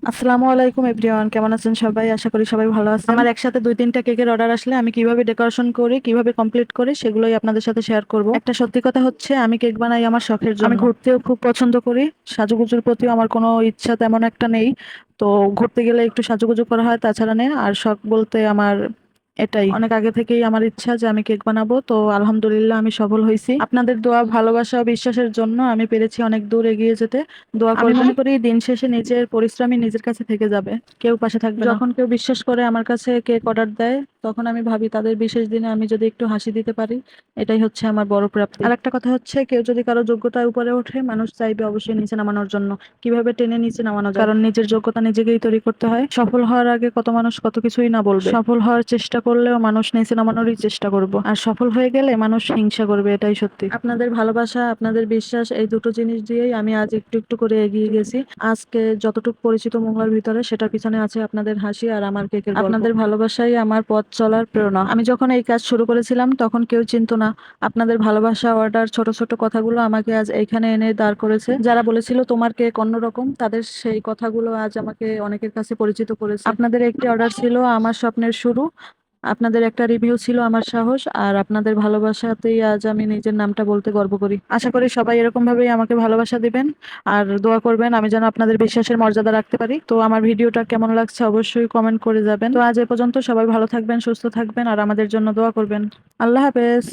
আসসালামু আলাইকুম এভরিওয়ান, কেমন আছেন সবাই? আশা করি সবাই ভালো আছেন। আমার একসাথে দুই তিনটা কেকের অর্ডার আসলে আমি কিভাবে ডেকোরেশন করি, কিভাবে কমপ্লিট করি, সেগুলোই আপনাদের সাথে শেয়ার করব। একটা সত্যি কথা হচ্ছে, আমি কেক বানাই আমার শখের জন্য। আমি ঘুরতেও খুব পছন্দ করি, সাজুগুজুর প্রতিও আমার কোনো ইচ্ছা তেমন একটা নেই। তো ঘুরতে গেলে একটু সাজুগুজু করা হয়, তাছাড়া নেই। আর শখ বলতে আমার এটাই অনেক আগে থেকেই আমার ইচ্ছা যে আমি কেক বানাবো। তো আলহামদুলিল্লাহ আমি সফল হয়েছি। আপনাদের দোয়া, ভালোবাসা ও বিশ্বাসের জন্য আমি পেরেছি অনেক দূর এগিয়ে যেতে। দোয়া করবেন। আমি মনে করি দিন শেষে নিজের পরিশ্রমই নিজের কাছে থেকে যাবে, কেউ পাশে থাকবে না। যখন কেউ বিশ্বাস করে আমার কাছে কেক অর্ডার দেয়, তখন আমি ভাবি তাদের বিশেষ দিনে আমি যদি একটু হাসি দিতে পারি, এটাই হচ্ছে আমার বড় প্রাপ্তি। আর একটা কথা হচ্ছে, কেউ যদি কারো যোগ্যতার উপরে ওঠে, মানুষ চাইবে অবশ্যই নিচে নামানোর জন্য। কিভাবে টেনে নিচে নামানো যায়, কারণ নিজের যোগ্যতা নিজেকেই তৈরি করতে হয়। সফল হওয়ার আগে কত মানুষ কত কিছুই না বলবে, সফল হওয়ার চেষ্টা করলেও মানুষ নিচে নামানোরই চেষ্টা করব, আর সফল হয়ে গেলে মানুষ হিংসা করবে, এটাই সত্যি। আপনাদের ভালোবাসা, আপনাদের বিশ্বাস, এই দুটো জিনিস দিয়েই আমি আজ একটু একটু করে এগিয়ে গেছি। আজকে যতটুকু পরিচিত মহলার ভিতরে, সেটার পিছনে আছে আপনাদের হাসি আর আমার কেকের গল্প। আপনাদের ভালোবাসাই আমার পথ চলার প্রেরণা। আমি যখন এই কাজ শুরু করেছিলাম, তখন কেউ চিনতো না। আপনাদের ভালোবাসা, অর্ডার, ছোট ছোট কথাগুলো আমাকে আজ এইখানে এনে দাঁড় করেছে। যারা বলেছিল তোমার কেক অন্যরকম, তাদের সেই কথাগুলো আজ আমাকে অনেকের কাছে পরিচিত করেছে। আপনাদের একটি অর্ডার ছিল আমার স্বপ্নের শুরু, আপনাদের একটা রিভিউ ছিল আমার সাহস, আর আপনাদের ভালোবাসাতেই আজ আমি নিজের নামটা বলতে গর্ব করি। আশা করি সবাই এরকম ভাবেই আমাকে ভালোবাসা দিবেন আর দোয়া করবেন, আমি যেন আপনাদের বিশ্বাসের মর্যাদা রাখতে পারি। তো আমার ভিডিওটা কেমন লাগছে অবশ্যই কমেন্ট করে যাবেন। তো আজ এ পর্যন্ত, সবাই ভালো থাকবেন, সুস্থ থাকবেন, আর আমাদের জন্য দোয়া করবেন। আল্লাহ হাফেজ।